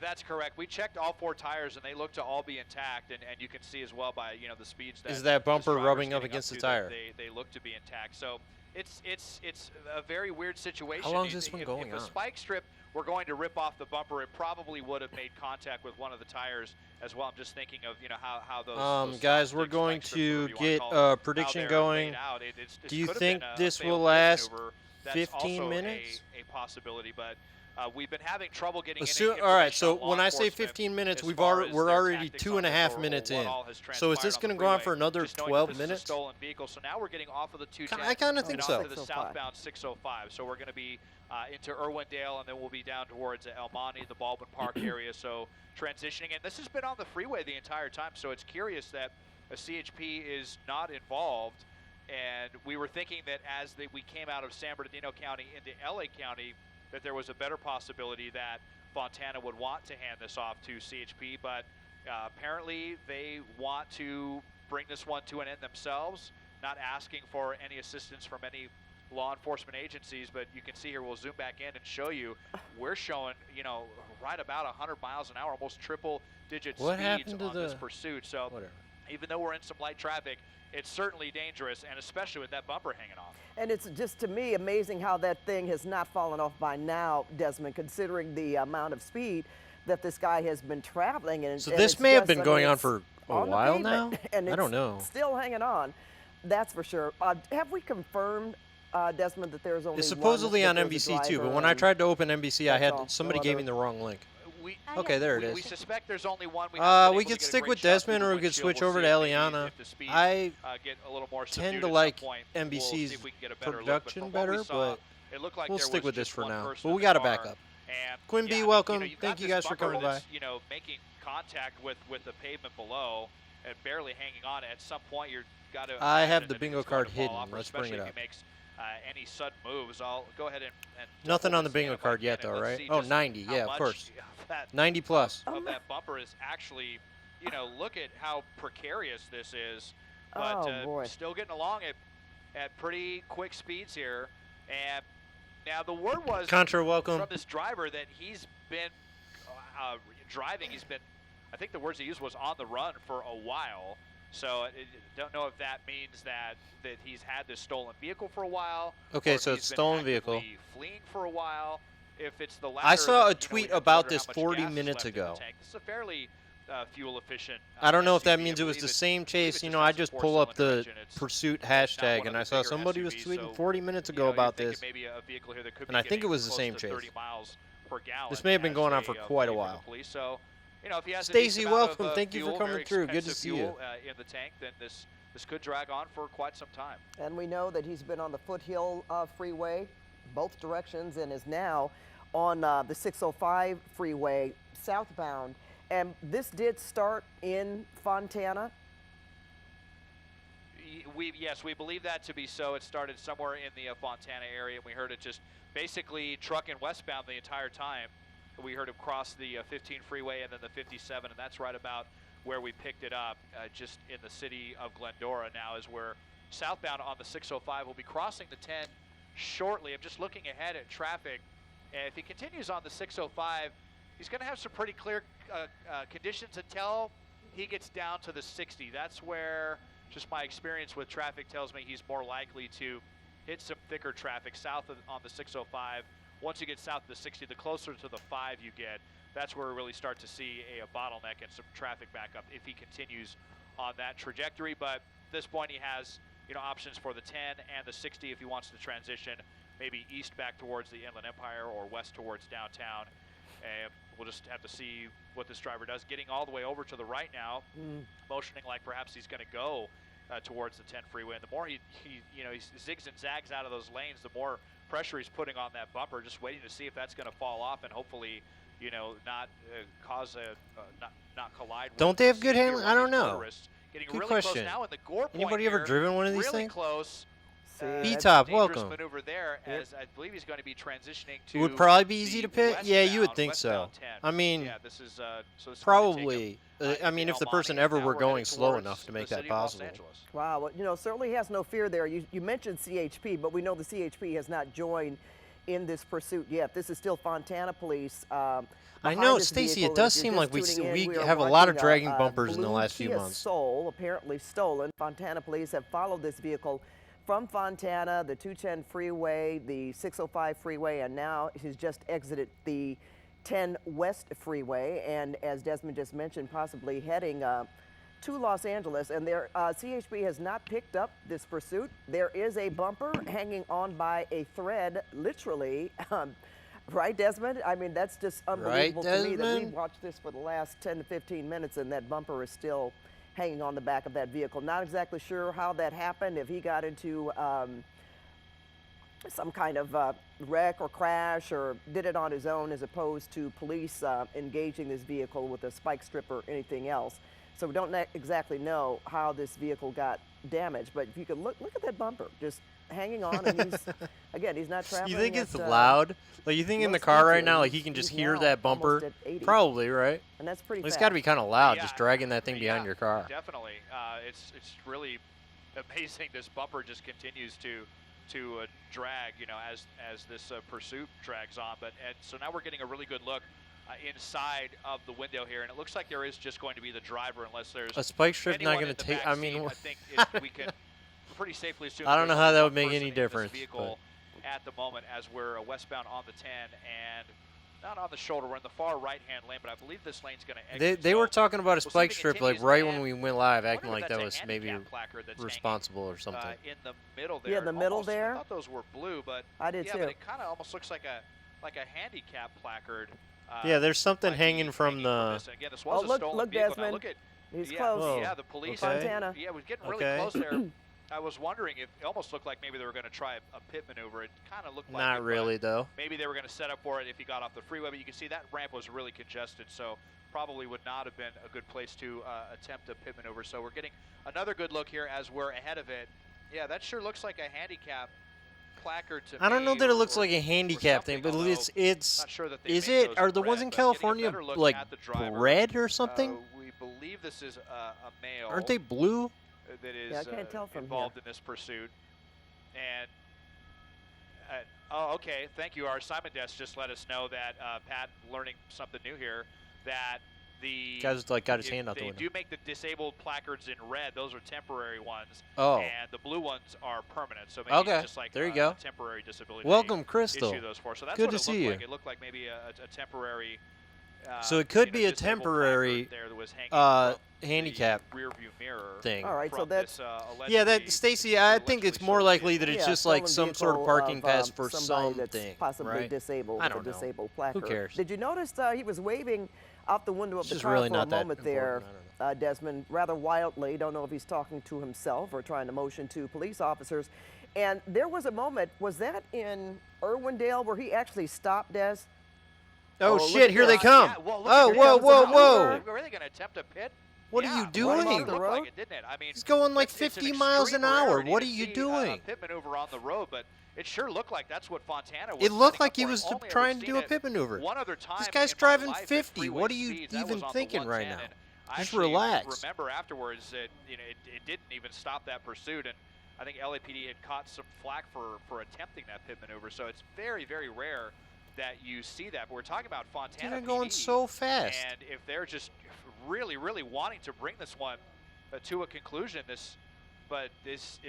That's correct. We checked all 4 tires, and they look to all be intact. And you can see as well by the speeds that is that bumper rubbing up getting against the to tire? They look to be intact. So it's a very weird situation. How long is this one going on? If a spike strip were going to rip off the bumper, it probably would have made contact with one of the tires as well. I'm just thinking of how those guys, we're going to get a prediction going. Do you think this will last 15 minutes? A possibility, but we've been having trouble getting all right, so when I say 15 minutes, we're already 2.5 minutes in. So is this going to go on for another 12 minutes? Stolen vehicle. So now we're getting off of the 210. I kind of think so. Onto the southbound 605. So we're going to be into Irwindale, and then we'll be down towards El Monte, the Baldwin Park area. So transitioning, and this has been on the freeway the entire time. So it's curious that a CHP is not involved. And we were thinking that as we came out of San Bernardino County into LA County, that there was a better possibility that Fontana would want to hand this off to CHP, but apparently they want to bring this one to an end themselves, not asking for any assistance from any law enforcement agencies. But you can see here, we'll zoom back in and show you, we're showing, right about 100 miles an hour, almost triple-digit speeds on this pursuit. So even though we're in some light traffic, it's certainly dangerous, and especially with that bumper hanging off. And it's just, to me, amazing how that thing has not fallen off by now, Desmond, considering the amount of speed that this guy has been traveling. And, so this may have been going on for a while now? And I don't know. Still hanging on, that's for sure. Have we confirmed, Desmond, that there's only it's supposedly on NBC too, but when I tried to open NBC, I had somebody gave me the wrong link. Okay, there it is. We suspect there's only one. We could stick with Desmond, or we could switch over to Eliana. I tend to like NBC's production better, but we'll stick with this for now. But we got to back up. Quinn B, welcome. Thank you guys for coming by. Making contact with the pavement below and barely hanging on. At some point, you've got to. I have the bingo card hidden. Let's bring it up. Any sudden moves, I'll go ahead and nothing on the bingo card yet, though, right? Oh, 90, yeah, of course. 90 plus. Of that bumper is actually, look at how precarious this is. But still getting along at pretty quick speeds here. And now the word was Contra, welcome. From this driver that he's been driving. He's been, I think the words he used was on the run for a while. So don't know if that means that he's had this stolen vehicle for a while. Okay, so it's stolen vehicle. Fleeing for a while. If it's the latter, I saw a tweet about this 40 minutes ago. This is a fairly fuel efficient. I don't know if that means it was the same chase. I just pull up the pursuit hashtag, and I saw somebody was tweeting 40 minutes ago about this. And I think it was the same chase. This may have been going on for quite a while. Stacy, welcome. Thank you for coming through. Good to see you. In the tank, then this could drag on for quite some time. And we know that he's been on the Foothill Freeway, both directions, and is now on the 605 freeway southbound. And this did start in Fontana. Yes, we believe that to be so. It started somewhere in the Fontana area, and we heard it just basically trucking westbound the entire time. We heard it cross the 15 freeway and then the 57, and that's right about where we picked it up, just in the city of Glendora. Now is where southbound on the 605 will be crossing the 10 shortly. I'm just looking ahead at traffic, and if he continues on the 605, he's going to have some pretty clear conditions until he gets down to the 60. That's where just my experience with traffic tells me he's more likely to hit some thicker traffic south on the 605. Once you get south of the 60, the closer to the 5 you get, that's where we really start to see a bottleneck and some traffic backup if he continues on that trajectory. But at this point, he has options for the 10 and the 60 if he wants to transition maybe east back towards the Inland Empire or west towards downtown. And we'll just have to see what this driver does. Getting all the way over to the right now, motioning like perhaps he's going to go towards the 10 freeway. And the more he zigs and zags out of those lanes, the more pressure he's putting on that bumper, just waiting to see if that's going to fall off and hopefully, not cause not collide. Don't they have good handling? I don't know. Getting good really question. Close now in the gore point. Anybody ever driven one of these really things? Close. B-Top, welcome. Maneuver there, as I believe he's going to be transitioning to. It would probably be easy to pit. Yeah, you would think so. I mean, yeah, this is probably. I mean, if the person ever were going slow enough to make that possible. Wow, well, certainly has no fear there. You mentioned CHP, but we know the CHP has not joined in this pursuit yet. This is still Fontana Police. I know, Stacy, it does seem like we have a lot of dragging bumpers in the last few months. Soul, apparently stolen. Fontana Police have followed this vehicle from Fontana, the 210 freeway, the 605 freeway, and now he's just exited the 10 West freeway. And as Desmond just mentioned, possibly heading to Los Angeles. And their CHP has not picked up this pursuit. There is a bumper hanging on by a thread, literally. Right, Desmond? I mean, that's just unbelievable to me that we watched this for the last 10 to 15 minutes and that bumper is still hanging on the back of that vehicle. Not exactly sure how that happened, if he got into some kind of wreck or crash or did it on his own as opposed to police engaging this vehicle with a spike strip or anything else. So we don't exactly know how this vehicle got damaged, but if you could look at that bumper, just hanging on, and he's not traveling. You think it's loud? Like, you think in the car right now, like, he can just hear that bumper? Probably, right? And that's pretty fast. It's got to be kind of loud, just dragging that thing behind your car. Definitely. It's really amazing. This bumper just continues to drag, you know, as this pursuit drags on. So now we're getting a really good look inside of the window here, and it looks like there is just going to be the driver, unless there's a spike strip not going to take. I mean, I think we can pretty safely assume. I don't know how that would make any difference. Vehicle at the moment, as we're westbound on the 10 and not on the shoulder. We're in the far right-hand lane, but I believe this lane's going to exit. They were talking about a spike strip like right when we went live, acting like that was maybe responsible or something. In the middle there. Yeah, in the middle there. I thought those were blue, but I did too. But it kind of almost looks like a handicap placard. Yeah, there's something hanging from the. Again, this was a stolen vehicle. Desmond. Look at, he's close. Yeah, the police. Fontana. Yeah, we're getting really close there. I was wondering if it almost looked like maybe they were going to try a pit maneuver. It kind of looked like not really though. Maybe they were going to set up for it if he got off the freeway, but you can see that ramp was really congested, so probably would not have been a good place to attempt a pit maneuver. So we're getting another good look here as we're ahead of it. Yeah, that sure looks like a handicap placard to me. I don't know that it looks like a handicap thing, but it's not sure that is it? Are the ones in California like red or something? We believe this is a male. Aren't they blue? That is I can't tell from involved here. in this pursuit. And oh, okay. Thank you. Our assignment desk just let us know that Pat, learning something new here, that the guy's like got his hand out the window. They do make the disabled placards in red. Those are temporary ones. Oh. And the blue ones are permanent. So maybe it's just like there you go. A temporary disability. Welcome, Crystal. Issue those for. So that's good what to it see you. Like. It looked like maybe a temporary. So it could be a temporary handicap rear view mirror thing. All right, so that's that Stacy. I think it's more likely that it's just like some sort of parking pass for something, possibly right? disabled. I don't know. Disabled placard. Who cares? Did you notice he was waving out the window of the car really for a moment there, Desmond, rather wildly? Don't know if he's talking to himself or trying to motion to police officers. And there was a moment. Was that in Irwindale where he actually stopped, Des? Oh, shit, here they come. Yeah, well, whoa. Were they going to attempt a pit? What are you doing? It looked like it, didn't it? I mean, he's going like 50 miles an hour. What are you doing? Pit maneuver on the road, but it sure looked like that's what Fontana was. It looked like he was trying to do a pit maneuver. One other time this guy's driving 50. What are you even thinking right now? Just relax. Remember afterwards that it didn't even stop that pursuit, and I think LAPD had caught some flack for attempting that pit maneuver. So it's very, very rare that you see that. But we're talking about Fontana. They're going so fast. And if they're just really, really wanting to bring this one to a conclusion, it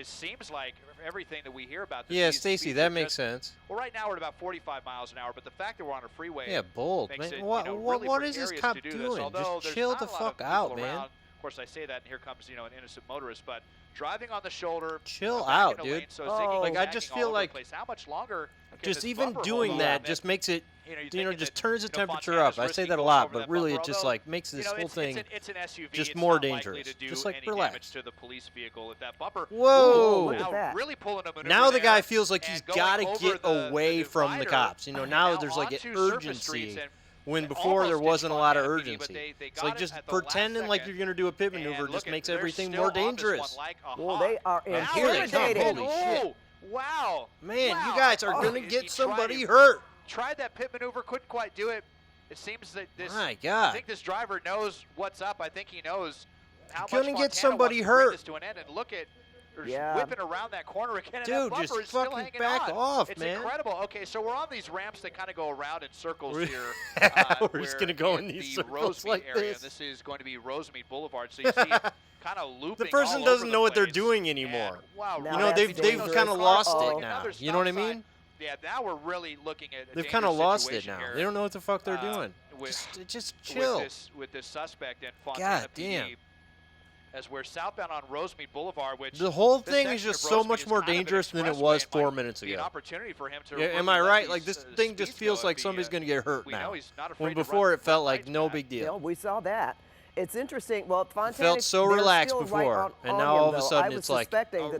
seems like everything that we hear about this. Yeah, Stacy, that makes sense. Well, right now we're at about 45 miles an hour, but the fact that we're on a freeway. Yeah, bold, man. What is this cop doing? Just chill the fuck out, man. Of course, I say that, and here comes an innocent motorist, but driving on the shoulder. Chill out, dude. Lane, so like I just feel like how much longer just even doing that just makes it, just turns the temperature up. I say that a lot, but really it just like makes this whole thing it's an SUV, just more dangerous. Just like relax. To the police vehicle with that bumper. Whoa! Look at that. Really pulling a maneuver now the guy there feels like he's got to get away from the cops. Now there's like an urgency. When before there wasn't a lot of urgency. It's like just pretending like you're going to do a pit maneuver just makes everything more dangerous. Well, they are here they come. Holy shit. Wow. Man, you guys are going to get somebody hurt. Tried that pit maneuver, couldn't quite do it. It seems that this. My God. I think this driver knows what's up. I think he knows how much Gonna get Fontana somebody wants to hurt. bring this to an end. And look at whipping around that corner again. And dude, that bumper just is still fucking hanging back on. off, It's man. incredible. Okay, so we're on these ramps that kind of go around in circles here. We're just going to go in these circles Rosemead like area. this. This is going to be Rosemead Boulevard. So you see kind of looping. The person doesn't know what they're doing anymore. And, wow, now you know, they've kind of lost it now. You know what I mean? Yeah, now we're really looking at they've kind of lost it now. They don't know what the fuck they're doing. Just chill. With this suspect in Fontana God damn. PD, as we're southbound on Rosemead Boulevard, which the whole thing is just so much more dangerous than it was 4 minutes ago. An opportunity for him to am I right? Like, this thing just feels like somebody's going to get hurt now. When before it felt like no big deal. Yeah, we saw that. It's interesting. Well, Fontana felt so relaxed before, and now all of a sudden it's like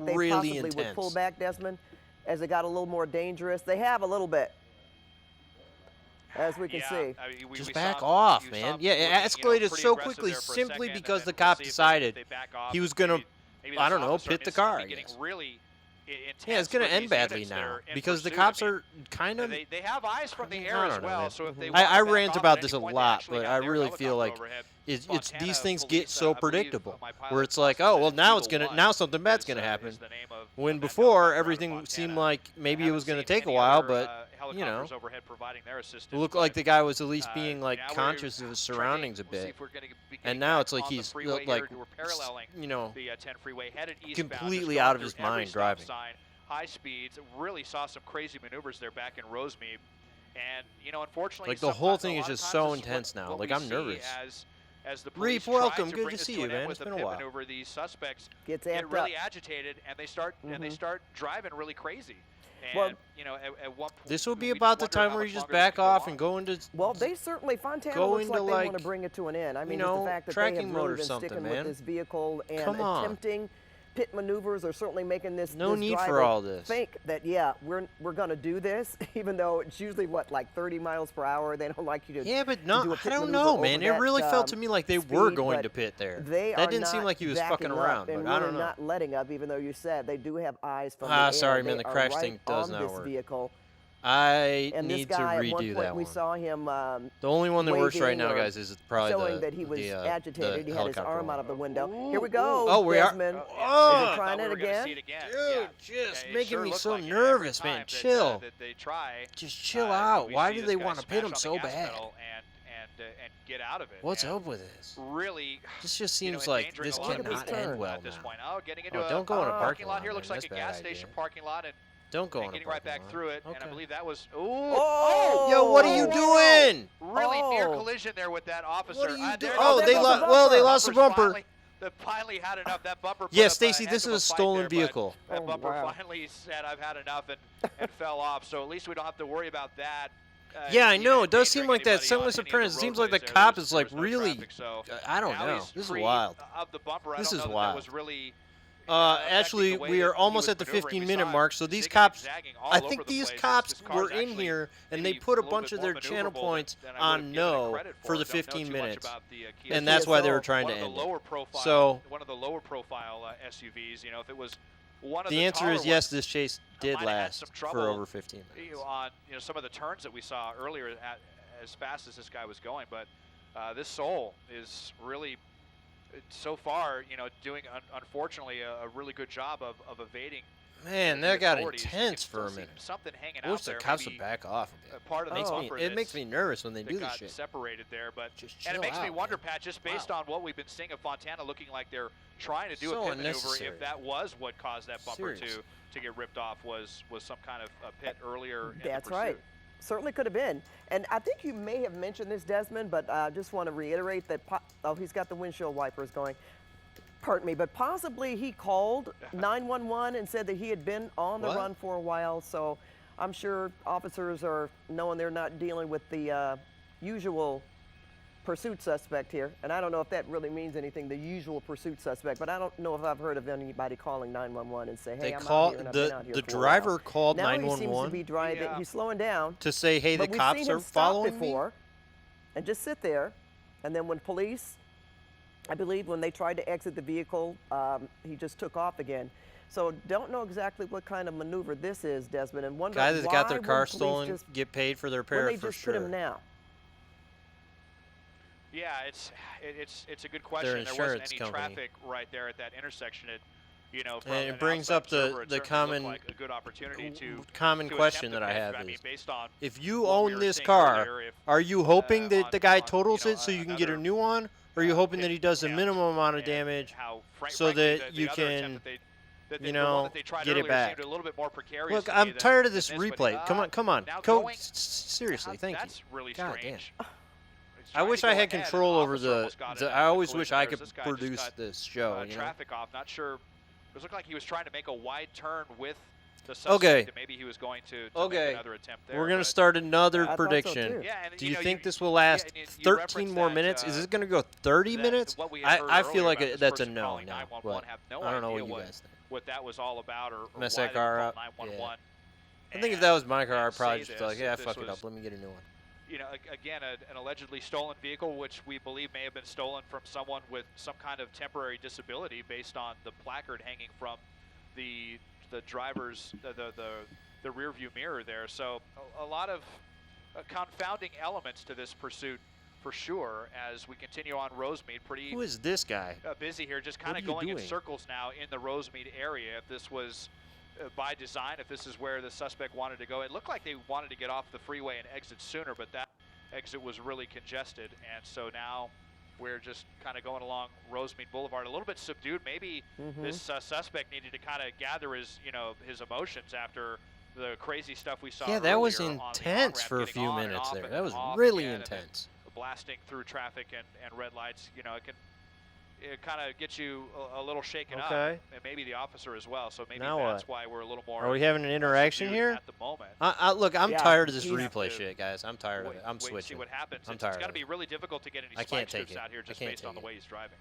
really intense. Would pull back, Desmond, as it got a little more dangerous. They have a little bit, as we can see. I mean, just back off, man. Yeah, it escalated so quickly simply because the cop decided he was going to, I don't know, pit the car, I guess. Yeah, it's going to end badly now because the cops are kind of. They have eyes from the air as well. So if they I rant about this a lot, but I really feel like it's these things get so predictable, where it's like, oh well, now something bad's gonna happen. When before everything seemed like maybe it was gonna take a while, but you know, it looked like the guy was at least being like conscious of his surroundings a bit. And now it's like he's like, you know, completely out of his mind driving. High speeds, really saw some crazy maneuvers there back in Rosemead, and you know, unfortunately, like the whole thing is just so intense now. Like I'm nervous. As the Reef, welcome. Good to see you, man. It's been a while. Maneuver, these suspects get really agitated, and they start driving really crazy. And, well, you know, at one point, this will be about the time where you just back off and go into. Well, they certainly Fontana looks like they want to bring it to an end. I mean, the fact that they have really been sticking with this vehicle and attempting pit maneuvers are certainly making this need for all this. Think that we're going to do this, even though it's usually like 30 miles per hour. They don't like you to. Yeah, but no, I don't know, man. It really felt to me like they were going to pit there. That didn't seem like he was fucking around. But I don't know. Not letting up, even though you said they do have eyes from the air. Sorry, man. The crash thing does not work. Vehicle. I need to redo at one point, that we one. saw him. The only one that works right now, guys, is probably showing that he was agitated. He had his arm out of the window. Here we go. Oh, we Desmond. are. Is it trying it again? Dude, just making me so nervous, man. Chill. Just chill out. Why do they want to pit him so bad? And get out of it. What's up with this? Really, this just seems like this cannot end well at this point. Getting into don't go in a parking lot here. Looks like a gas station parking lot, and don't go in a getting right back through it. And I believe that was. Yo, what are you doing? Really near collision there with that officer. What are you doing? They lost the bumper. That finally had enough. That bumper. Yeah, Stacy, this is a stolen vehicle. That bumper finally said, "I've had enough," and fell off. So at least we don't have to worry about that. Yeah, I know. It does seem like that. Sinless appearance. It seems like the cop is like really. I don't know. This is wild. This is wild. Actually, we are almost at the 15-minute mark. So these cops, I think these cops were in here and they put a bunch of their channel points on no for the 15 minutes, and that's why they were trying to end it. So one of the lower profile SUVs, you know, if it was. The answer is yes, this chase did last for over 15 minutes. On some of the turns that we saw earlier, as fast as this guy was going, but this Soul is really, so far, doing unfortunately a really good job of evading. Man, that got intense for a minute. Something hanging out there. The cops would back off a bit. Part of it makes me nervous when they do this shit. Separated there, but and it makes me wonder, Pat, just based on what we've been seeing of Fontana, looking like they're trying to do a pit maneuver. If that was what caused that bumper to get ripped off, was some kind of a pit earlier. That's right. Certainly could have been. And I think you may have mentioned this, Desmond, but I just want to reiterate that. He's got the windshield wipers going. Pardon me, but possibly he called 911 and said that he had been on the run for a while. So I'm sure officers are knowing they're not dealing with the usual pursuit suspect here. And I don't know if that really means anything, the usual pursuit suspect, but I don't know if I've heard of anybody calling 911 and say, hey, I'm out here and I've been out here for a while. The driver called 911. Now he seems to be driving. He's slowing down. To say, hey, the cops are following me? And just sit there. And then when police, I believe when they tried to exit the vehicle, he just took off again. So don't know exactly what kind of maneuver this is, Desmond, and wonder guy that's got their car stolen get paid for their repair for sure. Put him now? Yeah, it's a good question. There wasn't any traffic right there at that intersection. You know, from and it brings up the common question that I have is, if you own this car, are you hoping that the guy totals it so you can get a new one, or are you hoping that he does a minimum amount of damage so that you can, you know, get it back? Look, I'm tired of this replay. Come on. Seriously, thank you. God damn. I wish I had control over the I always wish I could produce this show. You know? Traffic off. Not sure. It looked like he was trying to make a wide turn with the suspect. Maybe he was going to make another attempt there. We're going to start another prediction. So do you think this will last 13 more minutes? Is this going to go 30 minutes? I feel like that's a no now. But I don't know what you guys think. What that was all about, or mess that car up. Yeah. I think if that was my car, I'd probably just be like, yeah, fuck it up. Let me get a new one. You know, again, an allegedly stolen vehicle, which we believe may have been stolen from someone with some kind of temporary disability, based on the placard hanging from the driver's the rear view mirror there. So a lot of confounding elements to this pursuit, for sure, as we continue on Rosemead. Pretty. Who is this guy? Busy here, just kind of going in circles now in the Rosemead area. If this was by design, if this is where the suspect wanted to go. It looked like they wanted to get off the freeway and exit sooner, but that exit was really congested, and so now we're just kind of going along Rosemead Boulevard, a little bit subdued. Maybe this suspect needed to kind of gather his, his emotions after the crazy stuff we saw. Yeah, that was intense for a few minutes there. That was really intense. Blasting through traffic and red lights, it kind of gets you a little shaken up, and maybe the officer as well. So maybe that's why we're a little more. Are we having an interaction here? At the moment. Look, I'm tired of this replay shit, guys. I'm tired of it. I'm switching. See what happens. I'm tired. It's got to be really difficult to get any spike strips out here just based on the way he's driving.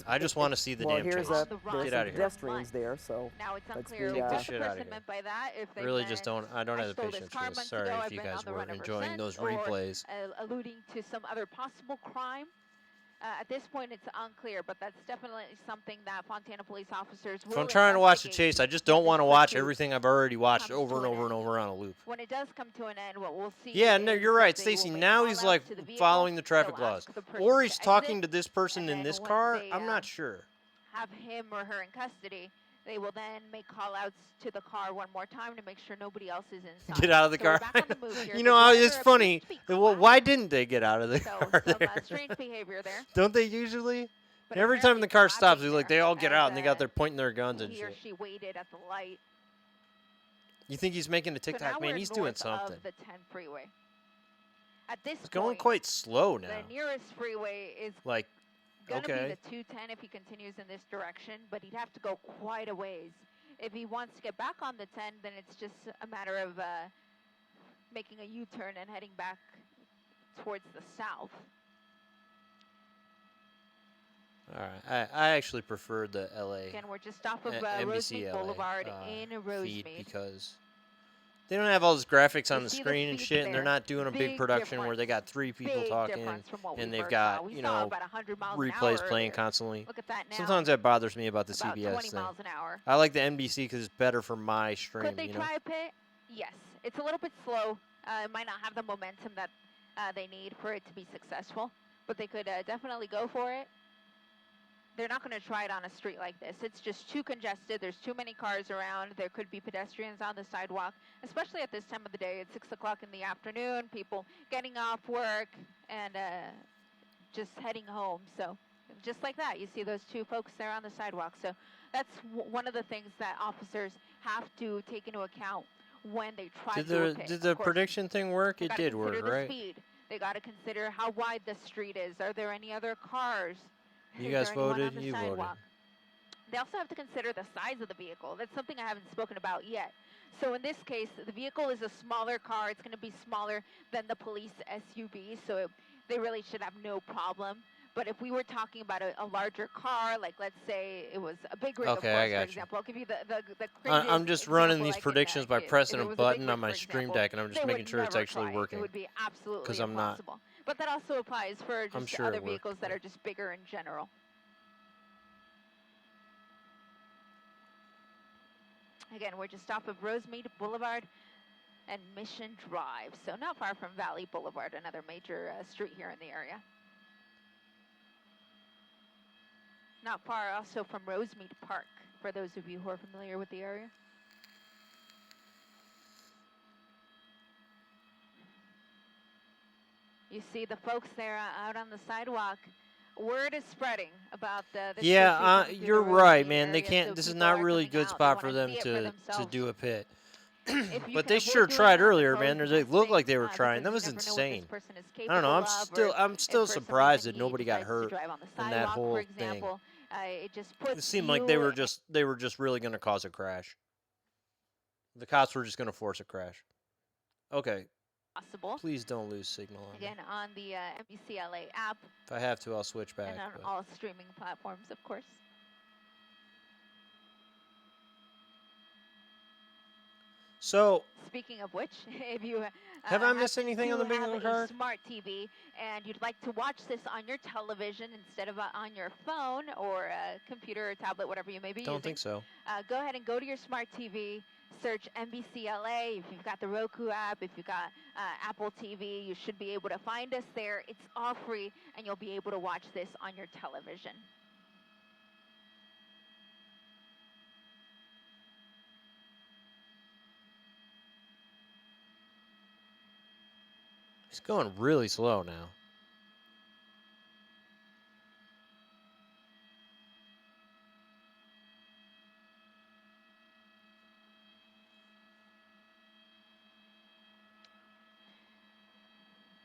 I just want to see the damn chase. Get out of here. Pedestrians there, so now it's unclear get what this the shit out of person here. meant by that. If they really just don't. I don't have the patience for this. Sorry if you guys were enjoying those replays. Alluding to some other possible crime. At this point, it's unclear, but that's definitely something that Fontana police officers will. If I'm trying to watch the chase, I just don't want to watch everything I've already watched over and over and over on a loop. When it does come to an end, what we'll see. Yeah, no, you're right, Stacy. Now he's like following the traffic laws, or he's talking to this person in this car. I'm not sure. Have him or her in custody. They will then make call-outs to the car one more time to make sure nobody else is inside. Get out of the car. You know, it's funny. Well, why didn't they get out of the car there? Strange behavior there. Don't they usually? Every time the car stops, they all get out and they got their pointing their guns and shit. He or she waited at the light. You think he's making a TikTok? Man, he's doing something. Of the 10 freeway. At this it's going quite slow now. The nearest freeway is like. Going to be the 210 if he continues in this direction, but he'd have to go quite a ways. If he wants to get back on the 10, then it's just a matter of making a U-turn and heading back towards the south. All right. I actually prefer the LA. Again, we're just off of Rosemead Boulevard in Rosemead. Because they don't have all those graphics on the screen and shit, and they're not doing a big production where they got 3 people talking, and they've got, replays playing constantly. Look at that now. Sometimes that bothers me about the CBS thing. I like the NBC because it's better for my stream. Could they try a pit? Yes. It's a little bit slow. It might not have the momentum that they need for it to be successful, but they could definitely go for it. They're not going to try it on a street like this. It's just too congested. There's too many cars around. There could be pedestrians on the sidewalk, especially at this time of the day. It's 6 o'clock in the afternoon, people getting off work and just heading home. So just like that, you see those 2 folks there on the sidewalk. So that's one of the things that officers have to take into account when they try to do a pit. Did the prediction thing work? It did work, right? Speed. They got to consider how wide the street is. Are there any other cars? You guys voted, you voted. They also have to consider the size of the vehicle. That's something I haven't spoken about yet. So in this case, the vehicle is a smaller car. It's going to be smaller than the police SUV, so they really should have no problem. But if we were talking about a larger car, like let's say it was a big rig, okay, I got for example. I'll give you the craziest I'm just running these predictions by pressing a button on my stream deck, and I'm just making sure it's actually working. It would be absolutely because I'm not. But that also applies for just other vehicles that are just bigger in general. Again, we're just off of Rosemead Boulevard and Mission Drive, so not far from Valley Boulevard, another major street here in the area. Not far also from Rosemead Park. for those of you who are familiar with the area. You see the folks there out on the sidewalk. Word is spreading about this. Yeah, you're right, man. They can't. So this is not really a good spot for them to do a pit. But they sure tried earlier, man. They looked like they were trying. That was insane. I don't know. I'm still surprised that nobody got hurt in that whole thing. It seemed like they were just really going to cause a crash. The cops were just going to force a crash. Okay. Possible. Please don't lose signal on Again, on the MBCLA app. If I have to, I'll switch back. And on all streaming platforms, of course. So, speaking of which, if you have I missed anything on the bingo card? Smart TV, and you'd like to watch this on your television instead of on your phone or a computer or tablet, whatever you may be using. Don't think so. Go ahead and go to your smart TV. Search NBCLA. If you've got the Roku app, if you've got Apple TV, you should be able to find us there. It's all free, and you'll be able to watch this on your television. It's going really slow now.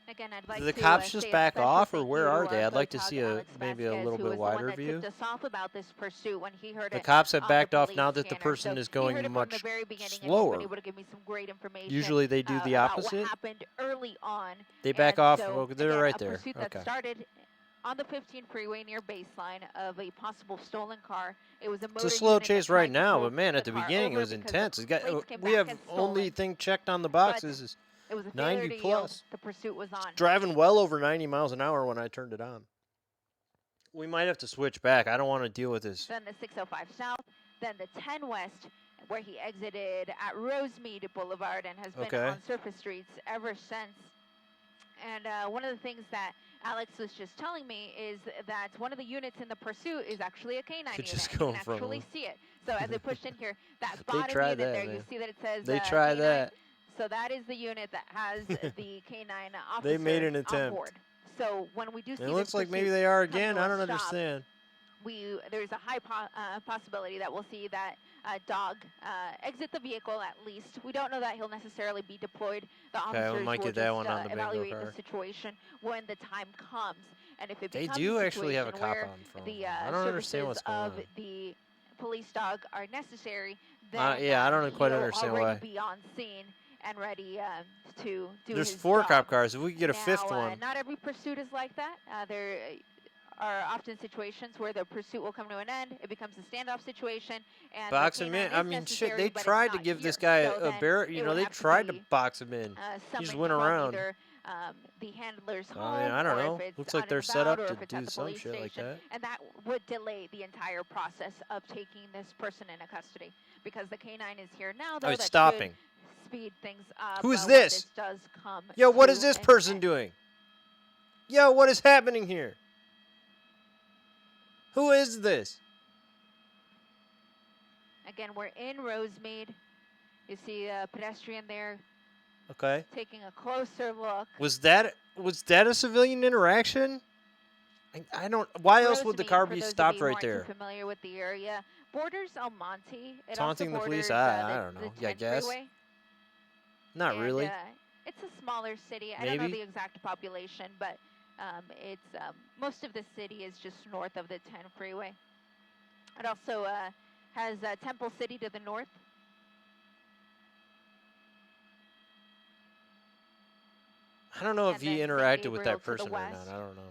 Again, I'd like do the cops just back off, or where are they? I'd like to see maybe a little bit wider view. The cops have backed off now that the person is going much slower. Usually they do the opposite. They back off. Well, they're right there. Okay. Started on the 15 freeway near baseline of a possible stolen car. It was a motor It's a slow chase right now, but man, at the beginning it was intense. We have only thing checked on the boxes is it was a 90 plus. The pursuit was on. It's driving well over 90 miles an hour when I turned it on. We might have to switch back. I don't want to deal with this. Then the 605 South, then the 10 West, where he exited at Rosemead Boulevard and has been on surface streets ever since. And one of the things that Alex was just telling me is that one of the units in the pursuit is actually a K9 unit. Just you can actually see it. So as I pushed in here, that bottom unit there, you see that it says they tried K9. that. So that is the unit that has the K9 officer they made an attempt. On board. So when we do see it looks like maybe they are again. I don't stop, understand. There's a high possibility that we'll see that dog exit the vehicle at least. We don't know that he'll necessarily be deployed. The officers we might will get that one on the evaluate bingo card. the situation when the time comes. And if it they becomes do a actually have a cop on phone. I don't understand what's going on. The police dog are necessary. Then yeah, I don't quite understand why. Be on scene and ready to do There's his 4 job. cop cars. If we could get a 5th one. Not every pursuit is like that. There are often situations where the pursuit will come to an end. It becomes a standoff situation. And box him in. I mean, shit, they tried to give this guy a barrier. You know, they tried to box him in. He just went around. Either, the handler's home, I don't know. Looks like they're set up to do some shit station, like that. And that would delay the entire process of taking this person into custody. Because the K9 is here now, though. Oh, it's stopping. Speed things up. Who is this? Does come Yo, what is this person doing? Yo, what is happening here? Who is this? Again, we're in Rosemead. You see a pedestrian there. Okay. Taking a closer look. Was that a civilian interaction? I don't. Why else would the car be stopped right there? Familiar with the area? Borders El Monte. Taunting the police? I don't know. Yeah, I guess. Not really. It's a smaller city. Maybe. I don't know the exact population, but it's most of the city is just north of the 10 freeway. It also has Temple City to the north. I don't know if he interacted with that person or not. I don't know.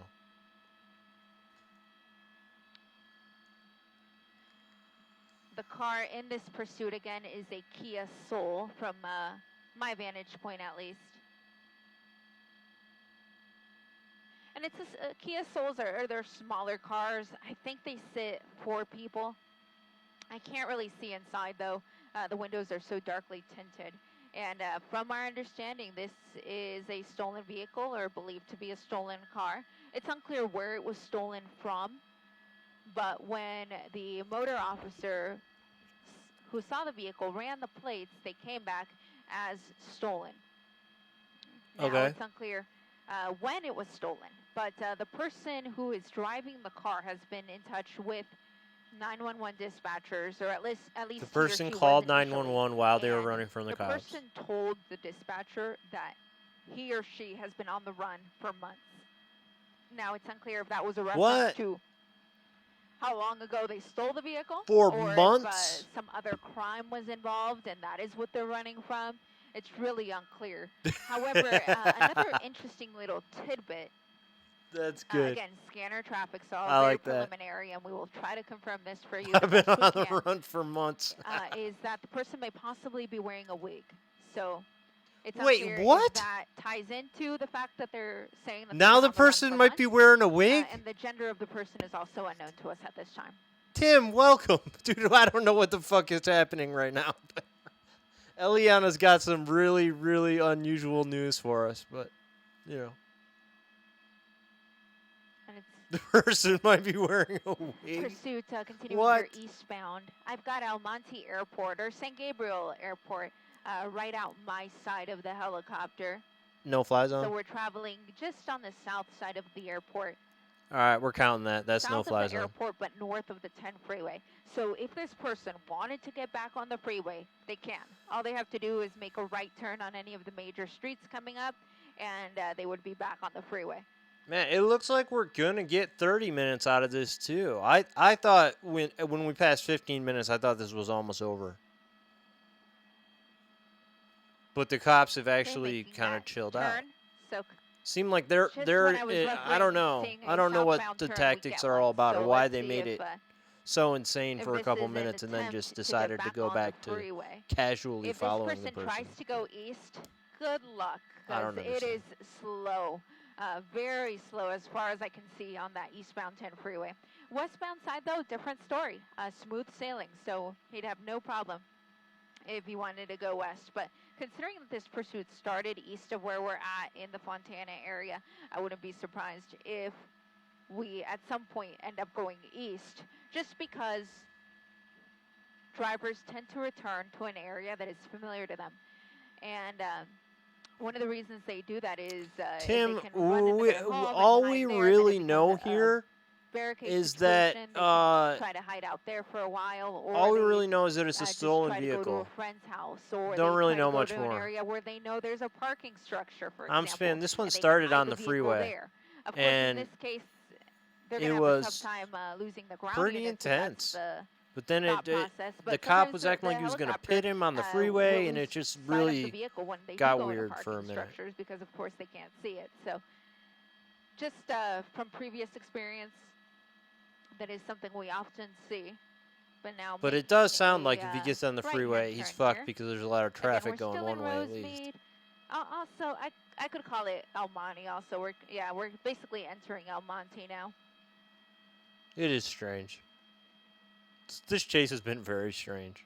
The car in this pursuit, again, is a Kia Soul from my vantage point, at least. And it's Kia Souls they're smaller cars. I think they sit 4 people. I can't really see inside, though. The windows are so darkly tinted. And from our understanding, this is a stolen vehicle or believed to be a stolen car. It's unclear where it was stolen from. But when the motor officer who saw the vehicle, ran the plates. They came back as stolen. Now, okay. It's unclear when it was stolen, but the person who is driving the car has been in touch with 911 dispatchers, or at least the person called 911 while they were running from the cops. The person told the dispatcher that he or she has been on the run for months. Now, it's unclear if that was a reference to how long ago they stole the vehicle, or months, if some other crime was involved, and that is what they're running from. It's really unclear. However, another interesting little tidbit. That's good. Again, scanner traffic's all I like very preliminary, and we will try to confirm this for you. I've been on the run for months. Is that the person may possibly be wearing a wig? So it's wait, unclear what? If that ties into the fact that they're saying that now the person might be wearing a wig, and the gender of the person is also unknown to us at this time. Tim, welcome, dude. I don't know what the fuck is happening right now. Eliana's got some really, really unusual news for us, but you know. The person might be wearing a wig. Pursuit continuing for eastbound. I've got El Monte Airport, or San Gabriel Airport, right out my side of the helicopter. No fly zone? So we're traveling just on the south side of the airport. All right, we're counting that. That's no fly zone. South of the airport, but north of the 10 freeway. So if this person wanted to get back on the freeway, they can. All they have to do is make a right turn on any of the major streets coming up, and they would be back on the freeway. Man, it looks like we're going to get 30 minutes out of this, too. I thought when we passed 15 minutes, I thought this was almost over. But the cops have actually kind of chilled out. So seem like they're I don't know. I don't know what the tactics are all about, or why they made it so insane for a couple minutes and then just decided to go back to casually following the person. If this person tries to go east, good luck, because it is slow. Very slow as far as I can see on that eastbound 10 freeway. Westbound side, though, different story. Smooth sailing, so he'd have no problem if he wanted to go west. But considering that this pursuit started east of where we're at in the Fontana area, I wouldn't be surprised if we at some point end up going east, just because drivers tend to return to an area that is familiar to them. And one of the reasons they do that is Tim, all we really know here is that try to hide out there for a while, or all we really know is that it's a stolen vehicle. Go to a friend's house, or don't really know go much to more. An area where they know there's a parking structure, for I'm example. spinning. This one started on the freeway, of course, in this case, they're it have was a tough time losing the ground pretty units, intense. But then the cop was acting like he was going to pit him on the freeway, and it just really got weird for a minute. Because of course they can't see it. So, just from previous experience, that is something we often see. But it does sound like if he gets on the freeway, he's fucked because there's a lot of traffic going one way at least. Also, I could call it El Monte. Also, we're basically entering El Monte now. It is strange. This chase has been very strange.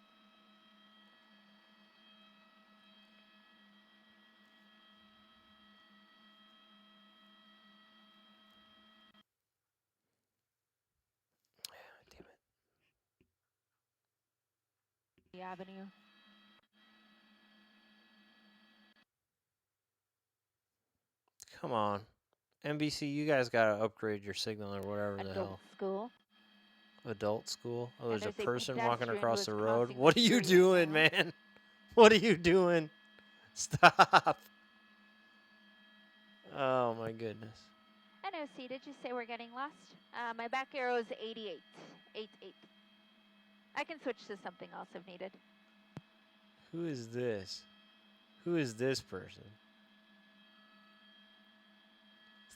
Damn it. The avenue. Come on. NBC, you guys got to upgrade your signal or whatever the hell. School. Adult school? Oh, there's a person walking across the road. What are you doing, man? What are you doing? Stop. Oh, my goodness. NOC, did you say we're getting lost? My back arrow is 88. 88. I can switch to something else if needed. Who is this? Who is this person?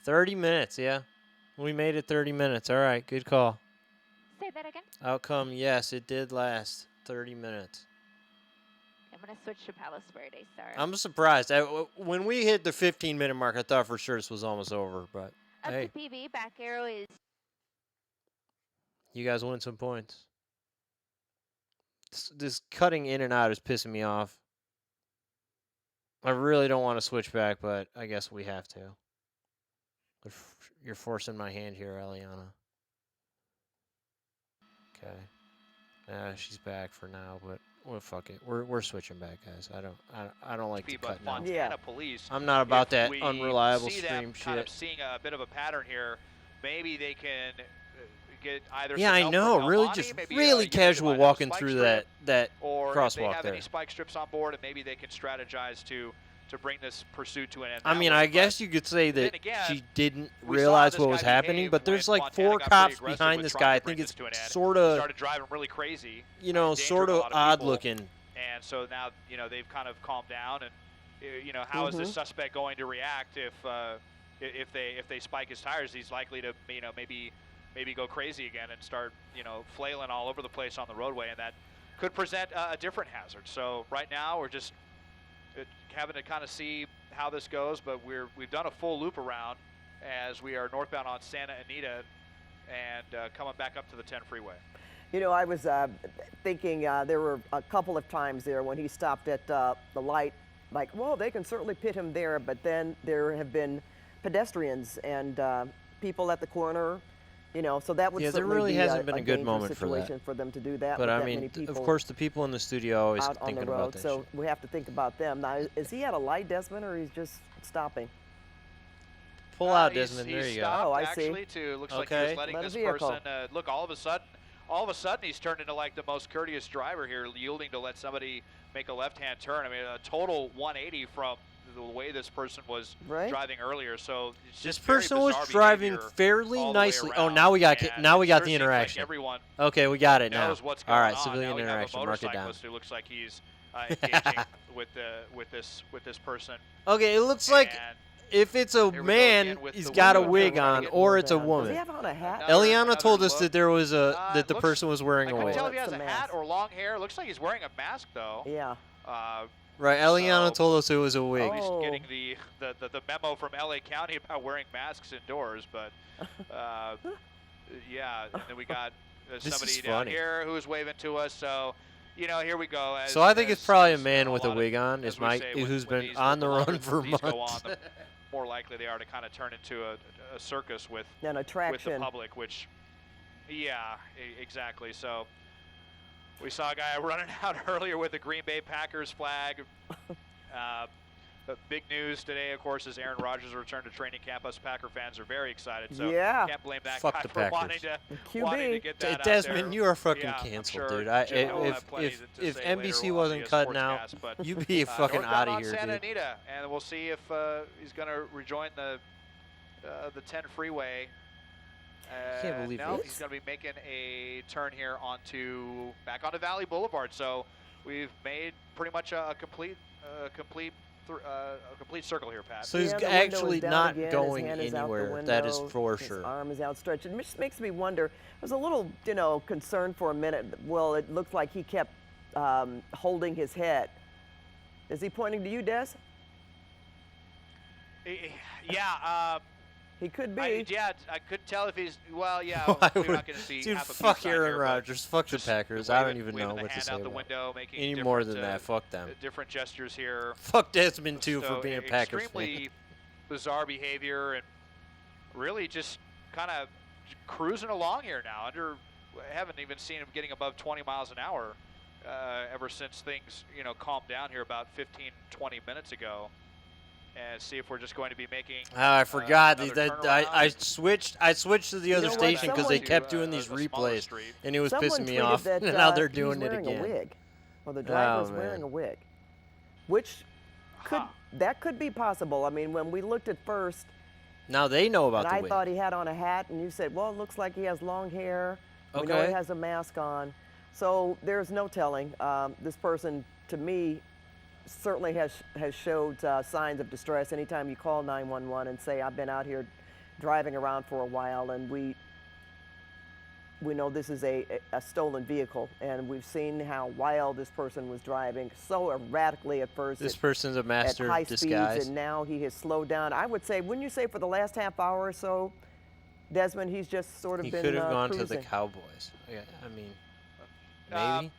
30 minutes, yeah. We made it 30 minutes. All right, good call. Say that again. Outcome, yes, it did last 30 minutes. I'm going to switch to Palos Verdes, sorry. I'm surprised. When we hit the 15-minute mark, I thought for sure this was almost over, but hey. Up to PV, back arrow is... You guys win some points. This cutting in and out is pissing me off. I really don't want to switch back, but I guess we have to. You're forcing my hand here, Eliana. Okay. She's back for now, but Well, fuck it. We're switching back, guys. I don't like to cut now. Montana police. I'm not about that unreliable see stream them shit. Kind of seeing a bit of a pattern here. Maybe they can get either. Yeah, I know. Really, just really casual walking through that or crosswalk if they have there. any spike strips on board, and maybe they can strategize to bring this pursuit to an end. I mean, I guess you could say that she didn't realize what was happening, but there's like 4 cops behind this guy. I think it's sort of started driving really crazy. You know, sort of odd looking. And so now, you know, they've kind of calmed down, and you know, how is this suspect going to react if they spike his tires? He's likely to, you know, maybe go crazy again and start, you know, flailing all over the place on the roadway, and that could present a different hazard. So right now we're just having to kind of see how this goes, but we've done a full loop around as we are northbound on Santa Anita and coming back up to the 10 freeway. You know, I was thinking there were a couple of times there when he stopped at the light, like, well, they can certainly pit him there, but then there have been pedestrians and people at the corner, you know, so that would certainly there really be hasn't been a good dangerous moment for that. situation for them to do that. But with I that mean, many people of course, the people in the studio are always out on thinking the road, about that so shit. we have to think about them. Now, is he at a light, Desmond, or he's just stopping? Pull out, Desmond. There you go. Oh, I actually, see. Looks like he was letting this person look. All of a sudden, he's turned into like the most courteous driver here, yielding to let somebody make a left-hand turn. I mean, a total 180 from the way this person was driving earlier. So it's just this person was driving fairly nicely. Oh, now we got the interaction. Like everyone okay, we got it now. What's going all right, on. civilian now interaction. Mark it down. Who looks like he's engaging with this person. Okay, it looks like if it's a man, he's got a wig on, or it's a woman. Does he have on a hat? Eliana told us that there was that the person was wearing a wig. I couldn't tell if he has a hat or long hair. Looks like he's wearing a mask though. Yeah. Right, Eliana told us it was a wig. He's getting the memo from LA County about wearing masks indoors, but yeah. And then we got somebody down here who's waving to us. So, you know, here we go. So I think it's probably a man with a wig on. Is Mike, who's been on the run for months. The more likely they are to kind of turn into a circus with an attraction with the public, which, yeah, exactly. So. We saw a guy running out earlier with the Green Bay Packers flag. The big news today, of course, is Aaron Rodgers' return to training camp. Us Packer fans are very excited. So can't blame that guy for wanting to get that Desmond, out there. you are fucking canceled, dude. If NBC wasn't cutting out, you'd be fucking out of here, Santa dude. Anita, and we'll see if he's going to rejoin the 10 freeway. I can't believe no, he's going to be making a turn here back onto Valley Boulevard. So we've made pretty much a complete circle here, Pat. So he's actually not going anywhere. That is for sure. His arm is outstretched. It just makes me wonder. I was a little, you know, concerned for a minute. Well, it looked like he kept holding his head. Is he pointing to you, Des? Yeah. He could be. I couldn't tell if he's. Well, yeah. We're not going to see. Dude, fuck Aaron Rodgers. Fuck the Packers. I don't even know what to say out the about window, any more than that. Fuck them. Different gestures here. Fuck Desmond too for being a Packers fan. Extremely bizarre behavior and really just kind of cruising along here now. I haven't even seen him getting above 20 miles an hour ever since things, you know, calmed down here about 15, 20 minutes ago. And see if we're just going to be making. I forgot I switched to the other station because they kept doing these replays, and it was pissing me off. That, now they're doing it again. A wig. Well, the driver's wearing a wig, which could be possible. I mean, when we looked at first. Now they know about the wig. I thought he had on a hat, and you said, well, it looks like he has long hair. We know he has a mask on, so there's no telling. This person, to me, certainly has showed signs of distress. Anytime you call 911 and say, I've been out here driving around for a while, and we know this is a stolen vehicle, and we've seen how wild this person was driving, so erratically at first. This person's a master at high disguise. Speeds, and now he has slowed down. I would say, wouldn't you say for the last half hour or so, Desmond, he's just sort of he been could have gone cruising. to the Cowboys. Yeah, I mean. Maybe?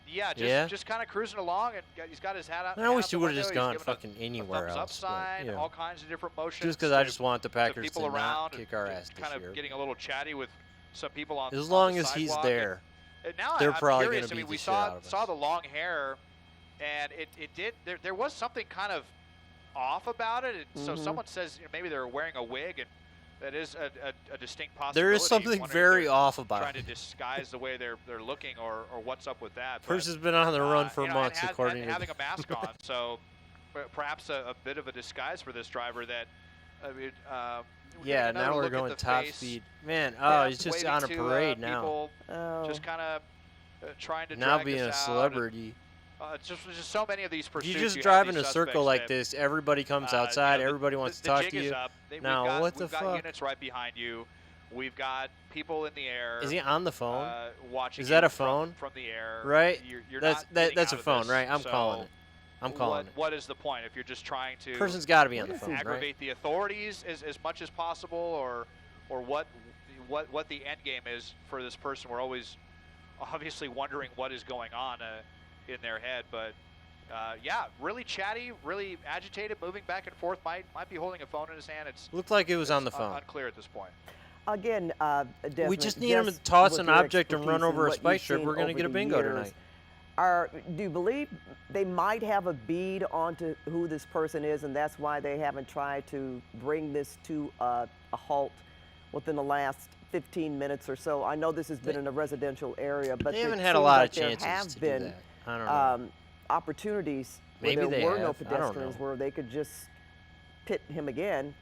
Just kind of cruising along, and he's got his hat out. I wish he would have just gone fucking anywhere else. Up sign, but, all kinds of different motions. Just because I just want the Packers to not kick our ass this year. Kind of getting a little chatty with some people on. As long as he's there, and now they're I'm probably curious. going to beat we the shit out of us. saw the long hair and it did. There was something kind of off about it. So someone says maybe they're wearing a wig, and that is a distinct possibility. There is something very off about trying it. To disguise the way they're looking, or what's up with that. Person's been on the run for months, according to having a mask on. So perhaps a bit of a disguise for this driver. That yeah, now we're going top speed. Man, oh, he's just on a parade now. Just kind of trying to now being a celebrity. Just so many of these pursuits. You just drive in a circle like this. Everybody comes outside. everybody wants to talk to you. Now, what the fuck? We've got units right behind you. We've got people in the air. Is he on the phone? Watching. Is that a phone? From the air. Right. You're that's a phone, right? I'm calling it. I'm calling it. What is the point if you're just trying to? Person's got to be on the phone, aggravate the authorities as much as possible, or what the end game is for this person? We're always obviously wondering what is going on in their head, but yeah, really chatty, really agitated, moving back and forth. Might be holding a phone in his hand. Looked like it was on the phone. Unclear at this point. Again, Desmond, we just need him to toss an object and run over a spike strip. We're going to get a bingo tonight. Do you believe they might have a bead onto who this person is, and that's why they haven't tried to bring this to a halt within the last 15 minutes or so? I know this has been in a residential area, but they haven't had a lot of chances to do that. I don't know. Opportunities Maybe where there were no have. pedestrians where they could just pit him again.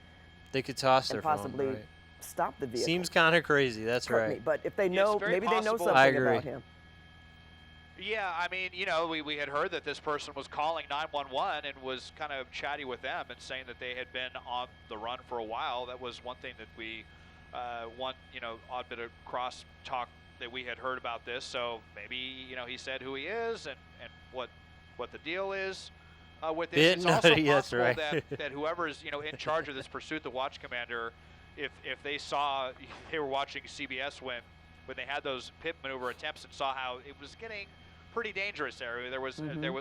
They could toss their and possibly phone, right. stop the vehicle. Seems kind of crazy. That's right. Me, but if they know, maybe they know something about him. Yeah, I mean, we had heard that this person was calling 911 and was kind of chatty with them and saying that they had been on the run for a while. That was one thing that we, odd bit of cross talk that we had heard about this. So maybe, he said who he is and what the deal is with this. It's also possible that whoever is, in charge of this pursuit, the watch commander, if they saw, they were watching CBS when they had those pit maneuver attempts and saw how it was getting pretty dangerous there. There was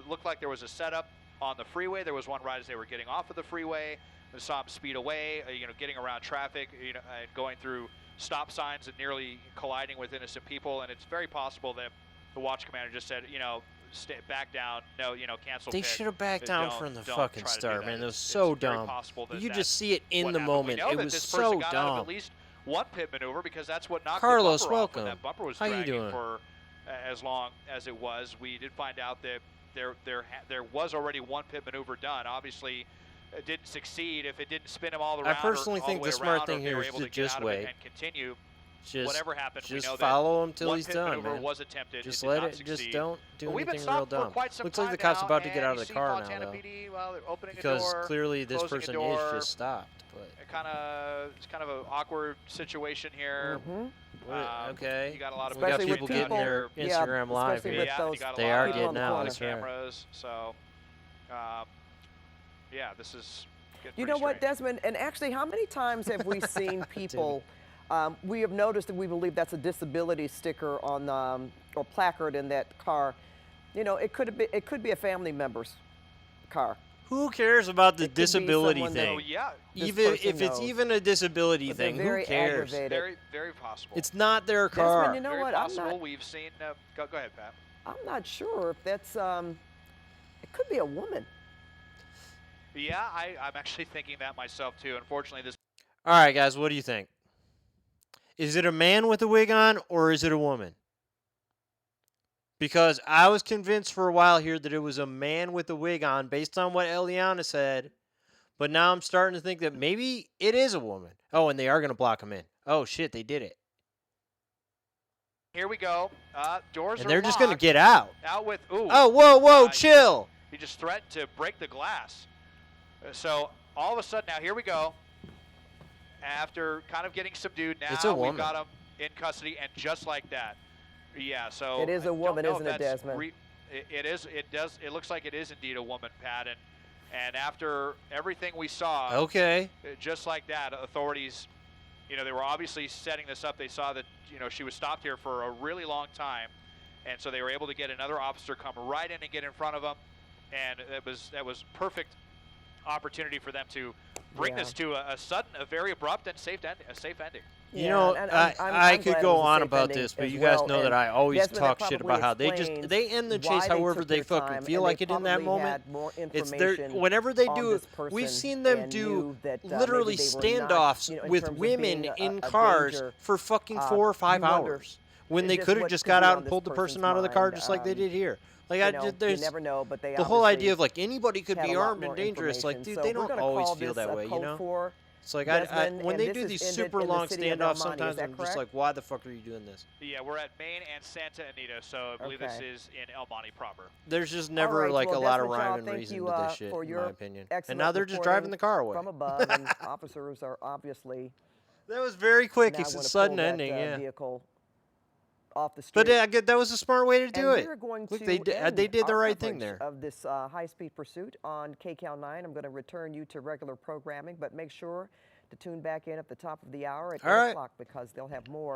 looked like there was a setup on the freeway. There was one right as they were getting off of the freeway. They saw them speed away, getting around traffic, and going through stop signs and nearly colliding with innocent people. And it's very possible that the watch commander just said, back down, no, cancel. They should have backed down from the fucking start, man. It was so dumb. You just see it in the moment. It was so dumb. At least one pit maneuver, because that's what knocked Carlos, the bumper welcome. off. That bumper was How you dragging doing? For as long as it was. We did find out that there was already one pit maneuver done. Obviously, it didn't succeed. If it didn't spin him all around, I personally think the smart thing here is to just wait and continue. Just, whatever happened, just we know follow him till one he's pit done, maneuver man. was attempted. Just it let did it. not succeed. Just don't do But anything real dumb. Looks like the cop's about to get out of the car now, though, because clearly this person is just stopped. But it's kind of an awkward situation here. Okay. You got a lot of we got people getting their Instagram live here. They are getting out. That's cameras. So, yeah, this is. You know what, Desmond? And actually, how many times have we seen people? We have noticed that we believe that's a disability sticker on or placard in that car. It could be a family member's car. Who cares about the disability thing? Even if it's even a disability thing, who cares? Very, very possible. It's not their car. Desmond, you know very what? Possible. We've seen. Go ahead, Pat. I'm not sure if that's. It could be a woman. Yeah, I'm actually thinking that myself too. Unfortunately, this. All right, guys, what do you think? Is it a man with a wig on, or is it a woman? Because I was convinced for a while here that it was a man with a wig on based on what Eliana said. But now I'm starting to think that maybe it is a woman. Oh, and they are going to block him in. Oh, shit, they did it. Here we go. Doors and are they're locked. just going to get out. Out with, ooh. Oh, whoa, chill. He just threatened to break the glass. So all of a sudden, now here we go. After kind of getting subdued, now it's a woman. We've got him in custody, and just like that. Yeah, so it is a woman, isn't it, Desmond? It is. It does. It looks like it is indeed a woman, Pat. And after everything we saw, okay, just like that, authorities, they were obviously setting this up. They saw that she was stopped here for a really long time, and so they were able to get another officer come right in and get in front of them, and that was perfect opportunity for them to bring this to a sudden, a very abrupt and safe ending. You know, I could go on about this, but you guys know that I always talk shit about how they end the chase however they fucking feel like it in that moment. It's their, whenever they do, we've seen them do literally standoffs with women in cars for fucking 4 or 5 hours when they could have just got out and pulled the person out of the car just like they did here. Like, there's never know, but they the whole idea of like anybody could be armed and dangerous. Like, dude, they don't always feel that way, you know? It's like when they do these super long standoffs, sometimes I'm just like, why the fuck are you doing this? Yeah, we're at Maine and Santa Anita, so I believe this is in El Monte proper. There's just never like a lot of rhyme and reason to this shit, in my opinion. And now they're just driving the car away. From above, and officers are obviously. That was very quick. It's a sudden ending, yeah. Vehicle off the street. But that was a smart way to do it. Look, they did the right thing there. Of this high-speed pursuit on KCAL 9, I'm going to return you to regular programming, but make sure to tune back in at the top of the hour at 8 o'clock because they'll have more.